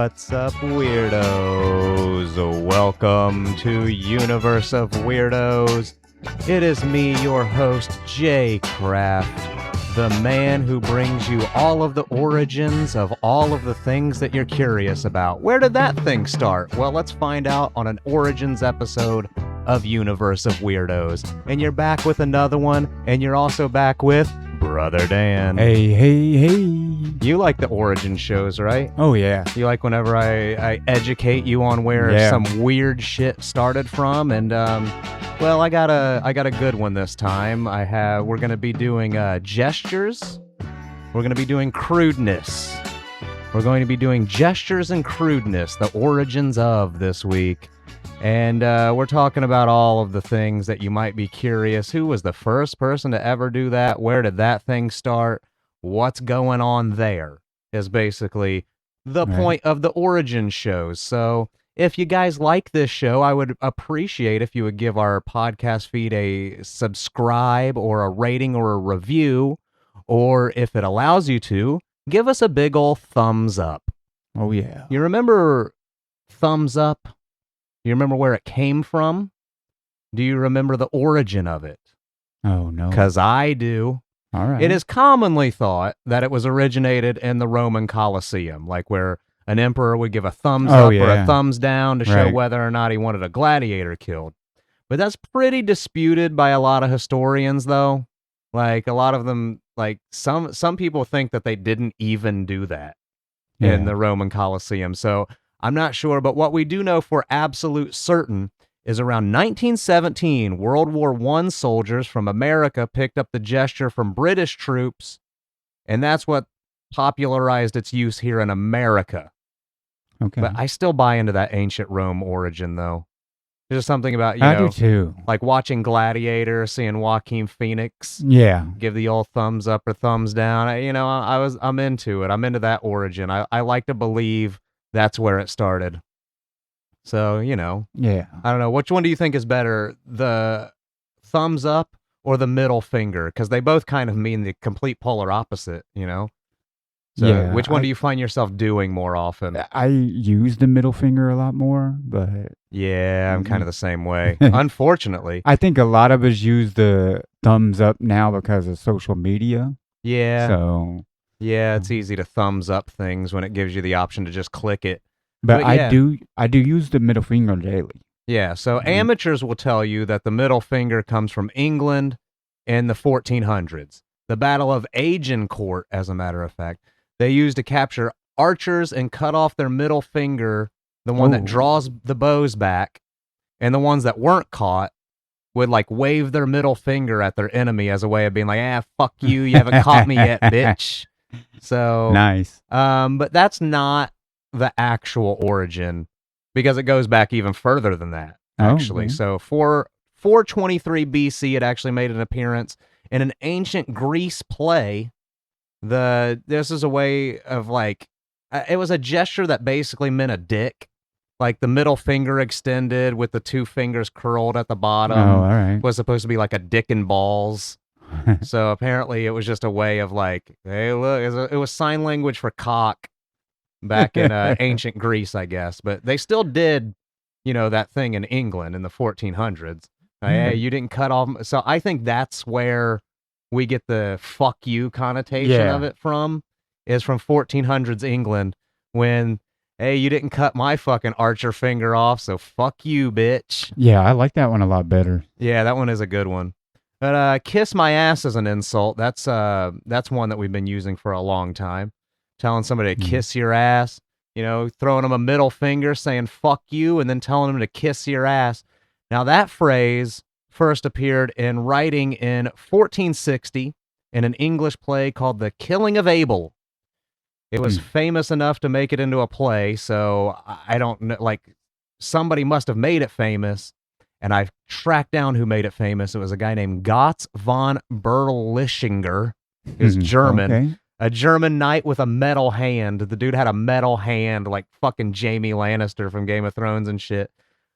What's up, weirdos? Welcome to Universe of Weirdos. It is me, your host, Jay Kraft, the man who brings you all of the origins of all of the things that you're curious about. Where did that thing start? Well, let's find out on an Origins episode of Universe of Weirdos. And you're back with another one, and you're also back with Brother Dan. Hey. You like the origin shows, right? Oh, yeah. You like whenever I educate you on where some weird shit started from, and well, I got a good one this time. We're gonna be doing gestures. We're gonna be doing crudeness. We're going to be doing gestures and crudeness, the origins of this week. And we're talking about all of the things that you might be curious. Who was the first person to ever do that? Where did that thing start? What's going on there is basically the point of the origin shows. So if you guys like this show, I would appreciate if you would give our podcast feed a subscribe or a rating or a review, or if it allows you to, give us a big ol' thumbs up. Oh, yeah. You remember thumbs up? You remember where it came from? Do you remember the origin of it? Oh, no. Because I do. All right. It is commonly thought that it was originated in the Roman Colosseum, like where an emperor would give a thumbs up or a thumbs down to show whether or not he wanted a gladiator killed. But that's pretty disputed by a lot of historians, though. Like, a lot of them, like, some people think that they didn't even do that in the Roman Colosseum. So I'm not sure, but what we do know for absolute certain is around 1917, World War I soldiers from America picked up the gesture from British troops, and that's what popularized its use here in America. Okay. But I still buy into that ancient Rome origin, though. There's something about, I do too. like watching Gladiator, seeing Joaquin Phoenix give the old thumbs up or thumbs down. I'm into it. I'm into that origin. I like to believe that's where it started. So, I don't know. Which one do you think is better, the thumbs up or the middle finger? Because they both kind of mean the complete polar opposite, So which one do you find yourself doing more often? I use the middle finger a lot more, but... Yeah, I'm kind of the same way. Unfortunately. I think a lot of us use the thumbs up now because of social media. Yeah. So... Yeah, it's easy to thumbs up things when it gives you the option to just click it. But I do use the middle finger daily. Yeah, so amateurs will tell you that the middle finger comes from England in the 1400s. The Battle of Agincourt, as a matter of fact, they used to capture archers and cut off their middle finger, the one that draws the bows back, and the ones that weren't caught would like wave their middle finger at their enemy as a way of being like, fuck you, you haven't caught me yet, bitch. So nice. But that's not the actual origin, because it goes back even further than that, actually. So 423 BC, it actually made an appearance in an ancient Greece play. This is a way of like, it was a gesture that basically meant a dick, like the middle finger extended with the two fingers curled at the bottom. Oh, all right. Was supposed to be like a dick and balls. So apparently it was just a way of like, hey, look, it was sign language for cock back in ancient Greece, I guess. But they still did, that thing in England in the 1400s. Hey, you didn't cut off. So I think that's where we get the fuck you connotation of it from, is from 1400s England, when, hey, you didn't cut my fucking archer finger off, so fuck you, bitch. Yeah, I like that one a lot better. Yeah, that one is a good one. But kiss my ass is an insult. That's one that we've been using for a long time. Telling somebody to kiss your ass, throwing them a middle finger, saying fuck you, and then telling them to kiss your ass. Now that phrase first appeared in writing in 1460 in an English play called The Killing of Abel. It was famous enough to make it into a play, so I don't know, like, somebody must have made it famous. And I've tracked down who made it famous. It was a guy named Gotz von Berlichinger. He was German. Okay. A German knight with a metal hand. The dude had a metal hand like fucking Jaime Lannister from Game of Thrones and shit.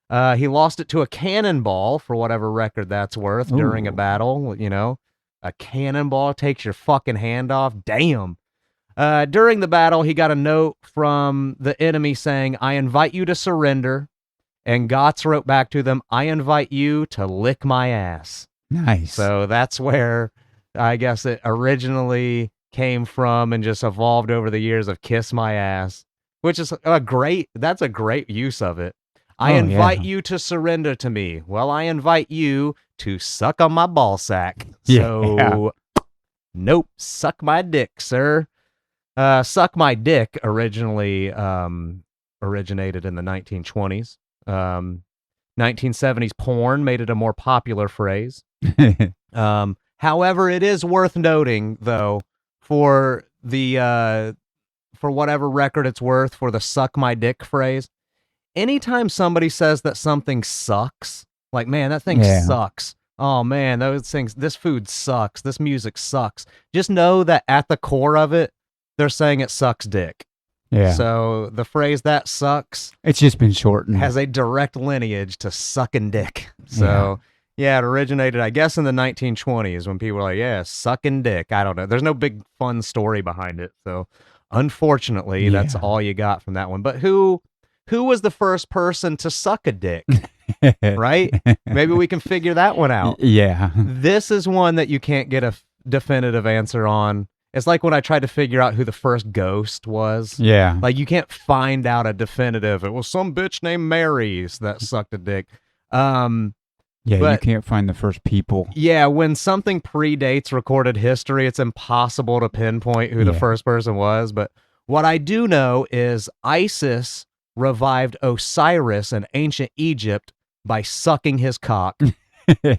He lost it to a cannonball, for whatever record that's worth, during a battle. A cannonball takes your fucking hand off. Damn. During the battle, he got a note from the enemy saying, "I invite you to surrender." And Gotts wrote back to them, "I invite you to lick my ass." Nice. So that's where I guess it originally came from and just evolved over the years of "kiss my ass," which is that's a great use of it. I invite you to surrender to me. Well, I invite you to suck on my ball sack. So, nope, suck my dick, sir. Suck my dick originally originated in the 1920s. 1970s porn made it a more popular phrase. However, it is worth noting, though, for whatever record it's worth, for the "suck my dick" phrase, anytime somebody says that something sucks, like, man, that thing sucks. Oh man, this food sucks. This music sucks. Just know that at the core of it, they're saying it sucks dick. Yeah. So the phrase "that sucks," it's just been shortened, has a direct lineage to sucking dick. So yeah, it originated, I guess, in the 1920s when people were like, "Yeah, sucking dick." I don't know. There's no big fun story behind it. So unfortunately, that's all you got from that one. But who was the first person to suck a dick? Right? Maybe we can figure that one out. Yeah. This is one that you can't get a definitive answer on. It's like when I tried to figure out who the first ghost was. Yeah. Like, you can't find out a definitive. It was some bitch named Mary that sucked a dick. Yeah, you can't find the first people. Yeah, when something predates recorded history, it's impossible to pinpoint who the first person was. But what I do know is Isis revived Osiris in ancient Egypt by sucking his cock.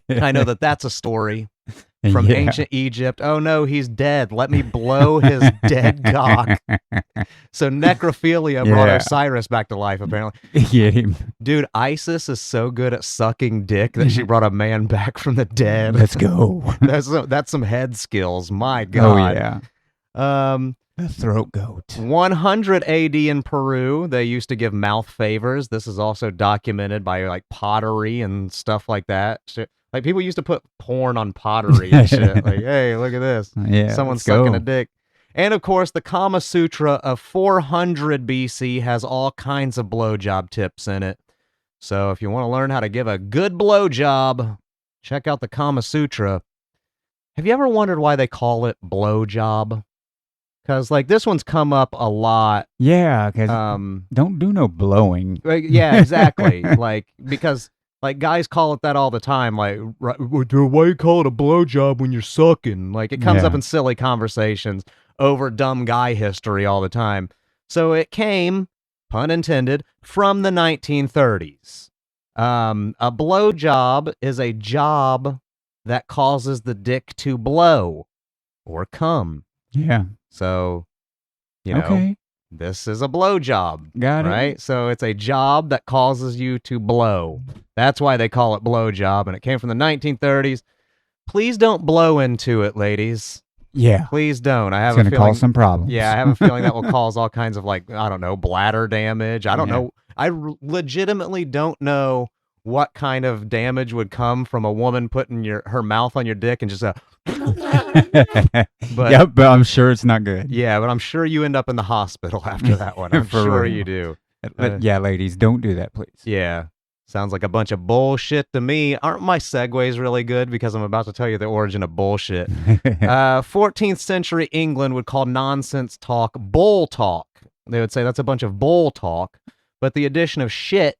I know that that's a story from ancient Egypt. Oh no, he's dead. Let me blow his dead cock. So necrophilia brought Osiris back to life, apparently. Get him. Dude, Isis is so good at sucking dick that she brought a man back from the dead. Let's go. That's some head skills. My God. Oh yeah. The throat goat. 100 AD in Peru, they used to give mouth favors. This is also documented by like pottery and stuff like that. Like, people used to put porn on pottery and shit. Like, hey, look at this. Yeah, someone's sucking a dick. And of course, the Kama Sutra of 400 BC has all kinds of blowjob tips in it. So if you want to learn how to give a good blowjob, check out the Kama Sutra. Have you ever wondered why they call it blowjob? Because, like, this one's come up a lot. Yeah, because don't do no blowing. Yeah, exactly. Because guys call it that all the time. Like, why you call it a blowjob when you're sucking? Like, it comes up in silly conversations over dumb guy history all the time. So it came, pun intended, from the 1930s. A blowjob is a job that causes the dick to blow or come. Yeah. So, you know, this is a blowjob. Got it. Right? So it's a job that causes you to blow. That's why they call it blowjob, and it came from the 1930s. Please don't blow into it, ladies. Yeah. Please don't. I have it's going to cause some problems. Yeah, I have a feeling that will cause all kinds of, like, I don't know, bladder damage. I don't know. I legitimately don't know what kind of damage would come from a woman putting her mouth on your dick and just but I'm sure it's not good. Yeah, but I'm sure you end up in the hospital after that one. I'm sure you do. Yeah, ladies, don't do that, please. Yeah. Sounds like a bunch of bullshit to me. Aren't my segues really good? Because I'm about to tell you the origin of bullshit. 14th century England would call nonsense talk bull talk. They would say that's a bunch of bull talk. But the addition of shit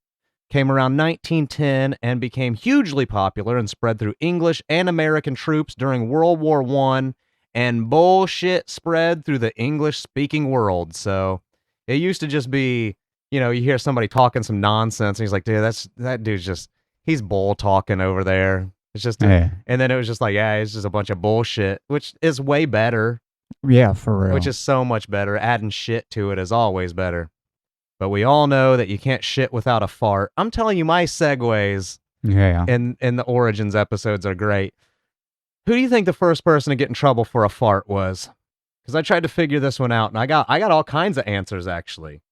came around 1910 and became hugely popular and spread through English and American troops during World War I, and bullshit spread through the English-speaking world. So it used to just be, you know, you hear somebody talking some nonsense, and he's like, dude, that dude's just, he's bull talking over there. It's just, and then it was just like, yeah, it's just a bunch of bullshit, which is way better. Yeah, for real. Which is so much better. Adding shit to it is always better. But we all know that you can't shit without a fart. I'm telling you, my segues in the Origins episodes are great. Who do you think the first person to get in trouble for a fart was? Because I tried to figure this one out, and I got all kinds of answers, actually.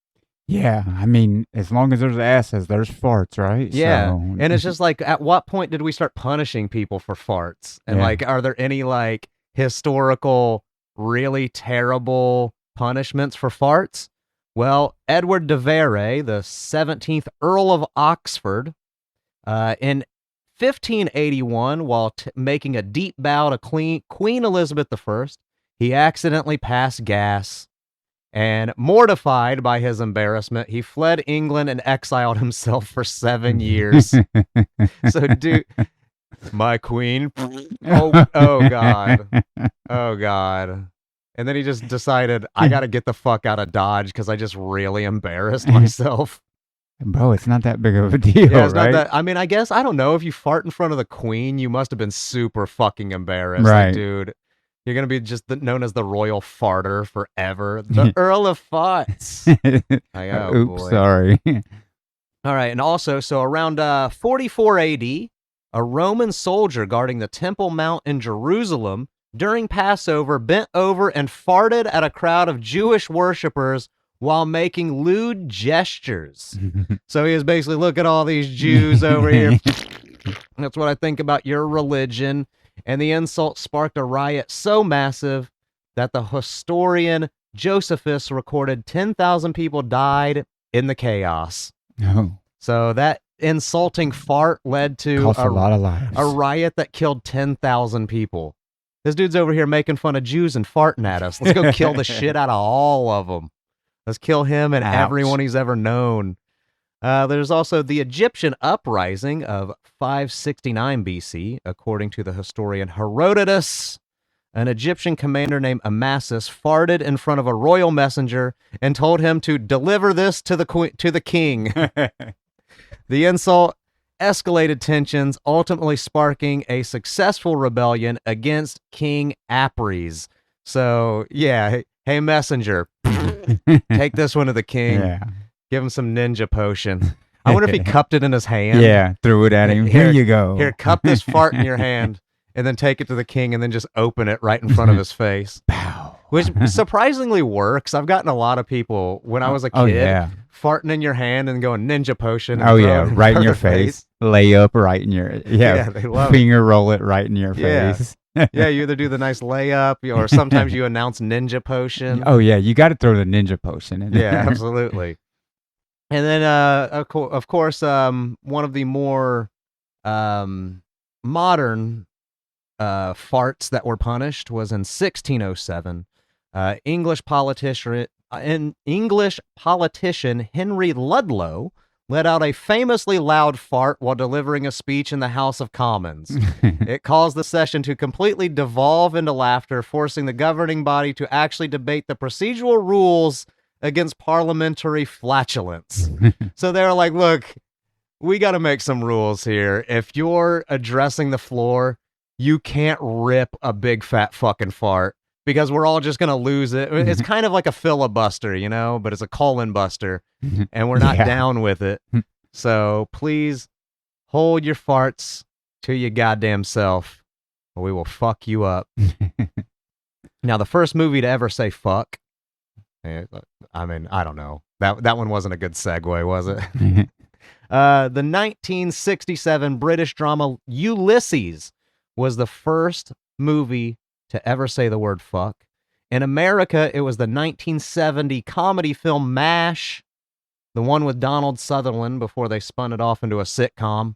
Yeah, I mean, as long as there's asses, there's farts, right? Yeah, so. And it's just like, at what point did we start punishing people for farts? And like, are there any like historical, really terrible punishments for farts. Well, Edward de Vere, the 17th Earl of Oxford, in 1581, while making a deep bow to Queen Elizabeth I, he accidentally passed gas, and mortified by his embarrassment, he fled England and exiled himself for 7 years. So, dude, my queen. Oh God. Oh God. And then he just decided, I got to get the fuck out of Dodge because I just really embarrassed myself. Bro, it's not that big of a deal, Yeah, it's right? not that. I mean, I guess, I don't know. If you fart in front of the queen, you must have been super fucking embarrassed. Right. Like, dude, you're going to be just known as the royal farter forever. The Earl of Farts. Like, oh, oops, boy. sorry. All right. And also, so around 44 AD, a Roman soldier guarding the Temple Mount in Jerusalem during Passover bent over and farted at a crowd of Jewish worshipers while making lewd gestures. So he was basically, look at all these Jews over here. That's what I think about your religion. And the insult sparked a riot so massive that the historian Josephus recorded 10,000 people died in the chaos. Oh. So that insulting fart led to a lot of lives. A riot that killed 10,000 people. This dude's over here making fun of Jews and farting at us. Let's go kill the shit out of all of them. Let's kill him and everyone he's ever known. There's also the Egyptian uprising of 569 BC, according to the historian Herodotus. An Egyptian commander named Amasis farted in front of a royal messenger and told him to deliver this to the king. The insult escalated tensions, ultimately sparking a successful rebellion against King Apries. So, yeah, hey messenger, take this one to the king. Yeah. Give him some ninja potion. I wonder if he cupped it in his hand. Yeah, threw it at him. Here you go. Here, cup this fart in your hand, and then take it to the king, and then just open it right in front of his face. Pow. Which surprisingly works. I've gotten a lot of people, when I was a kid, farting in your hand and going ninja potion. Oh, yeah, right in your face. Lay up right in your, they love finger roll it right in your face. Yeah, you either do the nice layup, or sometimes you announce ninja potion. Oh, yeah, you got to throw the ninja potion in there. Yeah, absolutely. And then, of course, one of the more modern farts that were punished was in 1607. English politician Henry Ludlow let out a famously loud fart while delivering a speech in the House of Commons. It caused the session to completely devolve into laughter, forcing the governing body to actually debate the procedural rules against parliamentary flatulence. So they're like, look, we got to make some rules here. If you're addressing the floor, you can't rip a big fat fucking fart because we're all just going to lose it. It's kind of like a filibuster, you know, but it's a colon buster, and we're not down with it. So please hold your farts to your goddamn self, or we will fuck you up. Now, the first movie to ever say fuck, I mean, I don't know. That one wasn't a good segue, was it? The 1967 British drama Ulysses was the first movie to ever say the word fuck. In America, it was the 1970 comedy film MASH, the one with Donald Sutherland before they spun it off into a sitcom.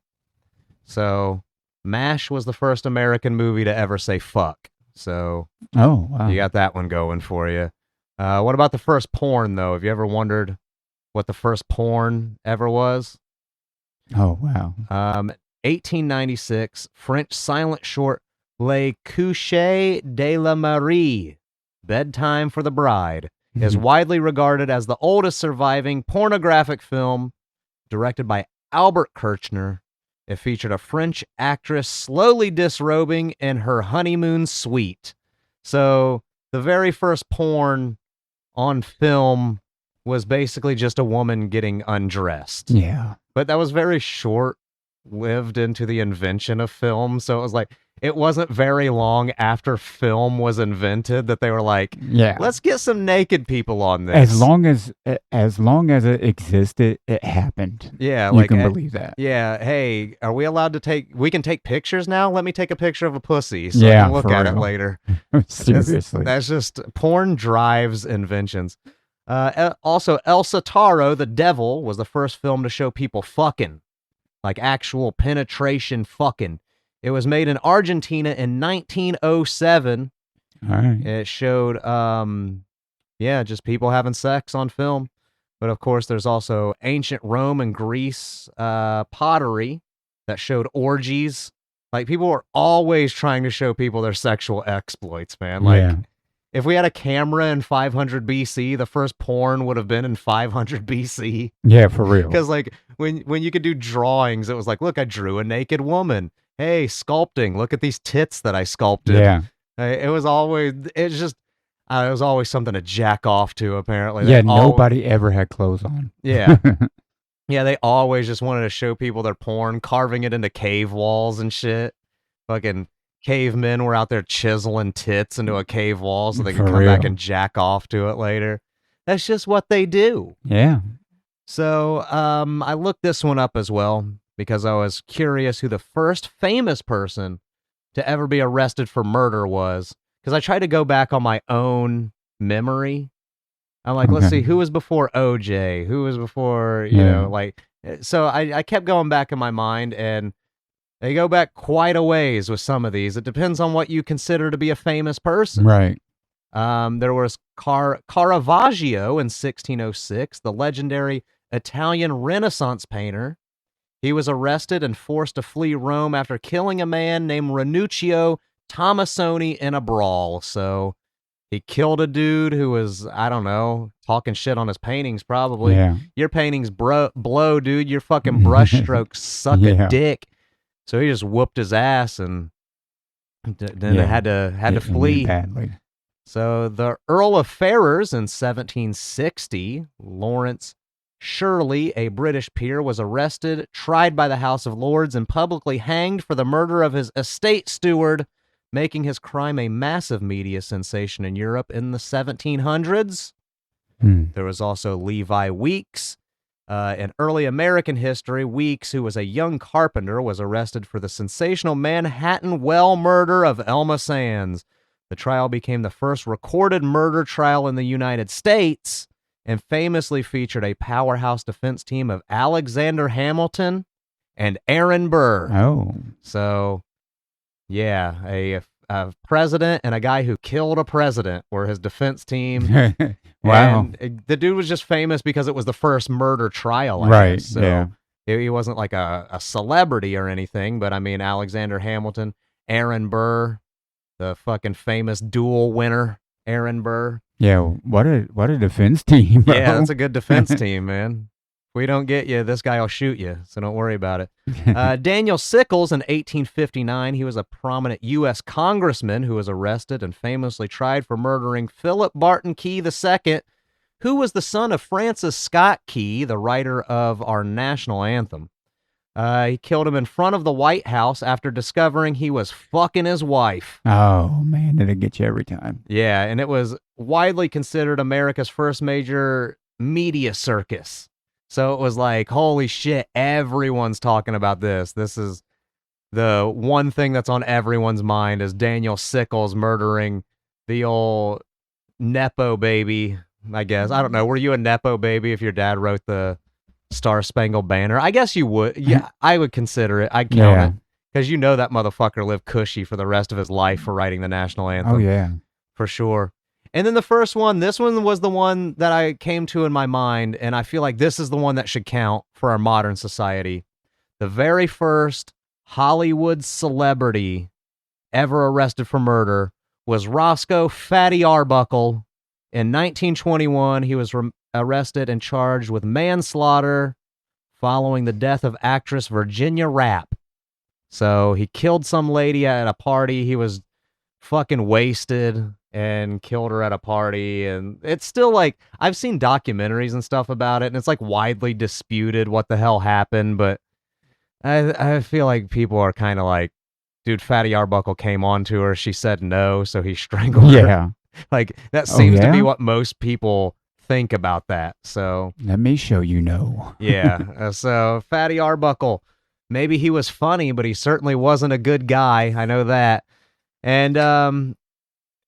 So MASH was the first American movie to ever say fuck. So you got that one going for you. What about the first porn, though? Have you ever wondered what the first porn ever was? Oh, wow. 1896, French silent short Les Couchers de la Marie, Bedtime for the Bride, is widely regarded as the oldest surviving pornographic film, directed by Albert Kirchner. It featured a French actress slowly disrobing in her honeymoon suite. So the very first porn on film was basically just a woman getting undressed. Yeah. But that was very short. lived into the invention of film. So it was like, it wasn't very long after film was invented that they were like, Yeah. let's get some naked people on this. As long as it existed, it happened. Yeah, You like can believe that. Yeah, hey, are we allowed to we can take pictures now? Let me take a picture of a pussy so I Yeah, can look for at it real. later. Seriously. That's just porn drives inventions. Also, El Sataro, the Devil, was the first film to show people fucking, like actual penetration fucking. It was made in Argentina in 1907. All right. It showed, just people having sex on film. But of course, there's also ancient Rome and Greece pottery that showed orgies. Like, people were always trying to show people their sexual exploits, man. Like, if we had a camera in 500 BC, the first porn would have been in 500 BC. Yeah, for real. Because, like, when you could do drawings, it was like, look, I drew a naked woman. Hey, sculpting. Look at these tits that I sculpted. Yeah. It was always something to jack off to, apparently. Yeah, nobody ever had clothes on. Yeah. Yeah, they always just wanted to show people their porn, carving it into cave walls and shit. Fucking cavemen were out there chiseling tits into a cave wall so they could come back and jack off to it later. That's just what they do. Yeah. So I looked this one up as well because I was curious who the first famous person to ever be arrested for murder was. Because I tried to go back on my own memory. I'm like, let's see, who was before OJ? Who was before, you know, like, so I kept going back in my mind, and they go back quite a ways with some of these. It depends on what you consider to be a famous person. Right. There was Caravaggio in 1606, the legendary Italian Renaissance painter. He was arrested and forced to flee Rome after killing a man named Ranuccio Tomasoni in a brawl. So he killed a dude who was, I don't know, talking shit on his paintings probably. Yeah. Your paintings blow, dude. Your fucking brushstrokes suck a dick. So he just whooped his ass, and then they had to flee. Badly. So the Earl of Ferrers in 1760, Lawrence Shirley, a British peer, was arrested, tried by the House of Lords, and publicly hanged for the murder of his estate steward, making his crime a massive media sensation in Europe in the 1700s. There was also Levi Weeks. In early American history, Weeks, who was a young carpenter, was arrested for the sensational Manhattan well murder of Elma Sands. The trial became the first recorded murder trial in the United States and famously featured a powerhouse defense team of Alexander Hamilton and Aaron Burr. Oh. So, yeah, a president and a guy who killed a president were his defense team. Wow. And the dude was just famous because it was the first murder trial. Right, So yeah. he wasn't like a celebrity or anything, but I mean, Alexander Hamilton, Aaron Burr, the fucking famous duel winner, Aaron Burr. Yeah, what a defense team, bro. Yeah, that's a good defense team, man. If we don't get you, this guy will shoot you, so don't worry about it. Daniel Sickles in 1859, he was a prominent U.S. congressman who was arrested and famously tried for murdering Philip Barton Key II, who was the son of Francis Scott Key, the writer of our national anthem. He killed him in front of the White House after discovering he was fucking his wife. Oh, man, it'll get you every time. Yeah, and it was widely considered America's first major media circus. So it was like, holy shit, everyone's talking about this. This is the one thing that's on everyone's mind is Daniel Sickles murdering the old Nepo baby, I guess. I don't know. Were you a Nepo baby if your dad wrote the Star Spangled Banner? I guess you would. Yeah, I would consider it. I'd count it. Because you know that motherfucker lived cushy for the rest of his life for writing the national anthem. Oh, yeah. For sure. And then the first one, this one was the one that I came to in my mind, and I feel like this is the one that should count for our modern society. The very first Hollywood celebrity ever arrested for murder was Roscoe Fatty Arbuckle. In 1921, he was arrested and charged with manslaughter following the death of actress Virginia Rapp. So he killed some lady at a party. He was fucking wasted and killed her at a party. And it's still like, I've seen documentaries and stuff about it, and it's like widely disputed what the hell happened. But I feel like people are kind of like, dude, Fatty Arbuckle came on to her. She said no, so he strangled her. Yeah. Like, that Oh, seems to be yeah? what most people think about that. So, Let me show you no. yeah. So, Fatty Arbuckle, maybe he was funny, but he certainly wasn't a good guy. I know that. And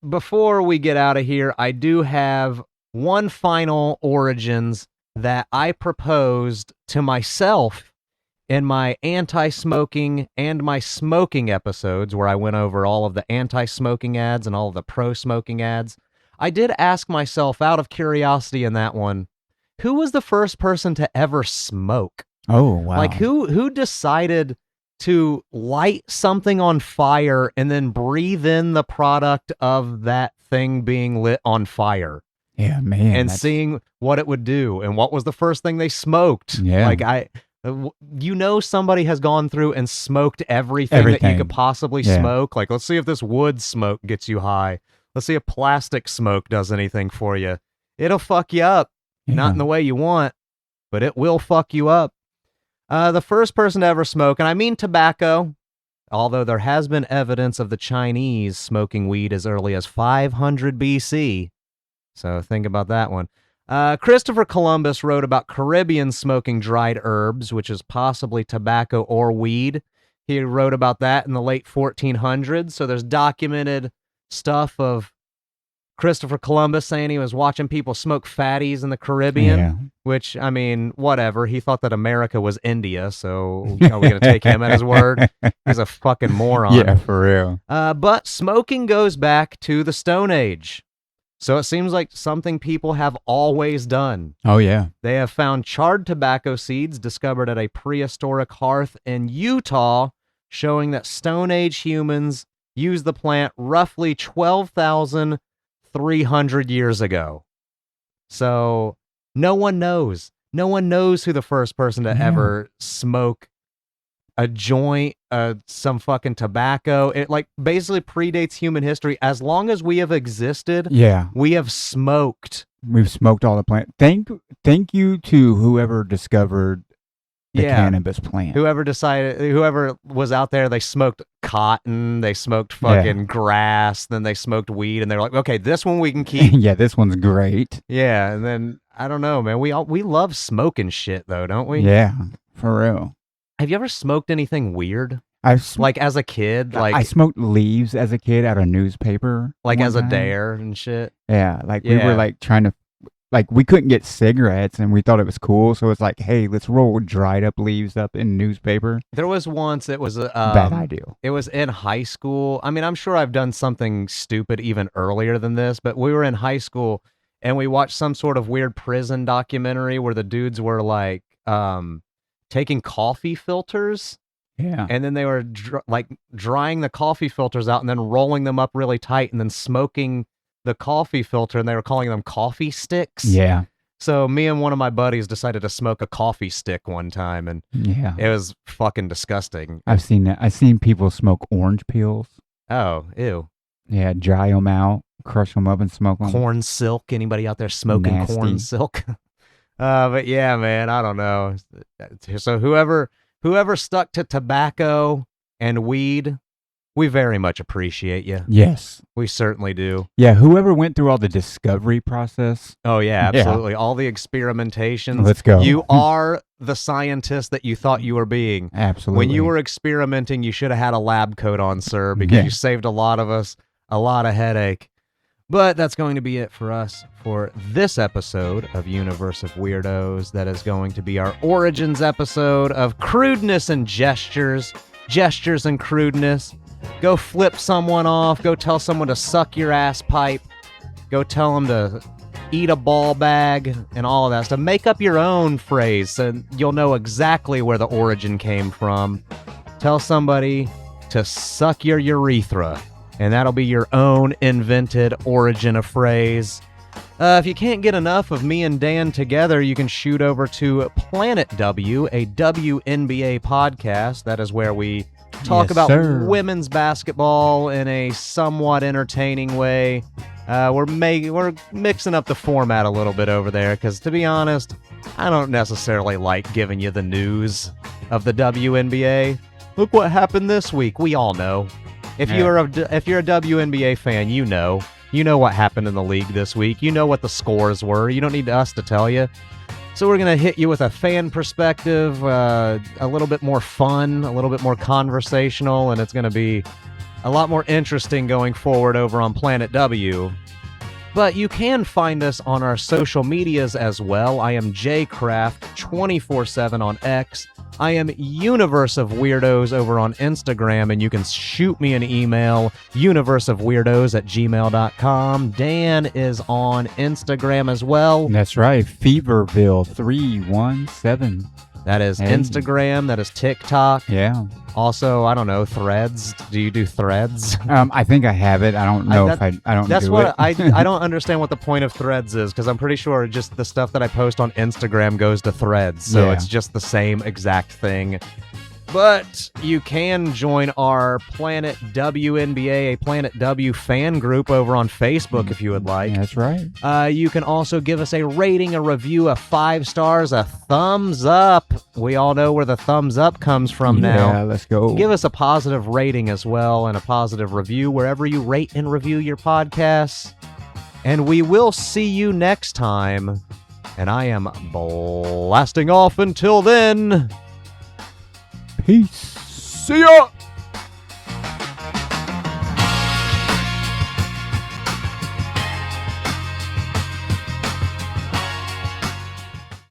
before we get out of here, I do have one final origins that I proposed to myself in my anti-smoking and my smoking episodes, where I went over all of the anti-smoking ads and all of the pro-smoking ads. I did ask myself, out of curiosity in that one, who was the first person to ever smoke? Oh, wow. Like, who decided to light something on fire and then breathe in the product of that thing being lit on fire? Yeah, man. And seeing what it would do. And what was the first thing they smoked? Yeah. Like, somebody has gone through and smoked everything that you could possibly smoke. Like, let's see if this wood smoke gets you high. Let's see if plastic smoke does anything for you. It'll fuck you up. Not in the way you want, but it will fuck you up. The first person to ever smoke, and I mean tobacco, although there has been evidence of the Chinese smoking weed as early as 500 BC. So think about that one. Christopher Columbus wrote about Caribbeans smoking dried herbs, which is possibly tobacco or weed. He wrote about that in the late 1400s. So there's documented stuff of Christopher Columbus saying he was watching people smoke fatties in the Caribbean, which, I mean, whatever. He thought that America was India, so are we going to take him at his word? He's a fucking moron. Yeah, for real. But smoking goes back to the Stone Age. So it seems like something people have always done. Oh, yeah. They have found charred tobacco seeds discovered at a prehistoric hearth in Utah, showing that Stone Age humans used the plant roughly 12,300 years ago. So no one knows. No one knows who the first person to ever smoke a joint, some fucking tobacco. It like basically predates human history. As long as we have existed, we have smoked. We've smoked all the plant. Thank you to whoever discovered the cannabis plant. Whoever was out there, they smoked cotton, they smoked fucking grass, then they smoked weed, and they're like, okay, this one we can keep. Yeah, this one's great. Yeah, and then I don't know, man. We love smoking shit though, don't we? Yeah, for real. Have you ever smoked anything weird? Like as a kid, like I smoked leaves as a kid out of newspaper. Like as a dare and shit. Yeah, like we were like trying to, like we couldn't get cigarettes and we thought it was cool, so it's like, hey, let's roll dried up leaves up in newspaper. There was once it was bad idea. It was in high school. I mean, I'm sure I've done something stupid even earlier than this, but we were in high school and we watched some sort of weird prison documentary where the dudes were like taking coffee filters. Yeah. And then they were drying the coffee filters out and then rolling them up really tight and then smoking the coffee filter, and they were calling them coffee sticks. Yeah. So me and one of my buddies decided to smoke a coffee stick one time, and it was fucking disgusting. I've seen that. I've seen people smoke orange peels. Oh, ew. Yeah, dry them out, crush them up and smoke them. Corn silk. Anybody out there smoking Nasty. corn silk? But yeah, man, I don't know. So whoever stuck to tobacco and weed, we very much appreciate you. Yes. We certainly do. Yeah, whoever went through all the discovery process. Oh, yeah, absolutely. All the experimentations. Let's go. You are the scientist that you thought you were being. Absolutely. When you were experimenting, you should have had a lab coat on, sir, because you saved a lot of us a lot of headache. But that's going to be it for us for this episode of Universe of Weirdos. That is going to be our Origins episode of Crudeness and Gestures. Gestures and Crudeness. Go flip someone off. Go tell someone to suck your ass pipe. Go tell them to eat a ball bag and all of that stuff. Make up your own phrase so you'll know exactly where the origin came from. Tell somebody to suck your urethra, and that'll be your own invented origin of phrase. If you can't get enough of me and Dan together, you can shoot over to Planet W, a WNBA podcast. That is where we talk Yes, about sir. women's basketball in a somewhat entertaining way. We're mixing up the format a little bit over there because, to be honest, I don't necessarily like giving you the news of the WNBA. Look what happened this week. We all know. If you're a WNBA fan, you know what happened in the league this week. You know what the scores were. You don't need us to tell you. So we're going to hit you with a fan perspective, a little bit more fun, a little bit more conversational, and it's going to be a lot more interesting going forward over on Planet W. But you can find us on our social medias as well. I am JCraft247 on X. I am Universe of Weirdos over on Instagram, and you can shoot me an email, universeofweirdos@gmail.com. Dan is on Instagram as well. That's right, Feverville317. That is Instagram. That is TikTok. Yeah. Also, I don't know, Threads. Do you do Threads? I think I have it. I don't know if I don't. That's do what it. I don't understand what the point of Threads is, because I'm pretty sure just the stuff that I post on Instagram goes to Threads, so it's just the same exact thing. But you can join our Planet WNBA, a Planet W fan group over on Facebook if you would like. Yeah, that's right. You can also give us a rating, a review, a 5 stars, a thumbs up. We all know where the thumbs up comes from now. Yeah, let's go. Give us a positive rating as well and a positive review wherever you rate and review your podcasts. And we will see you next time. And I am blasting off until then. Peace. See ya!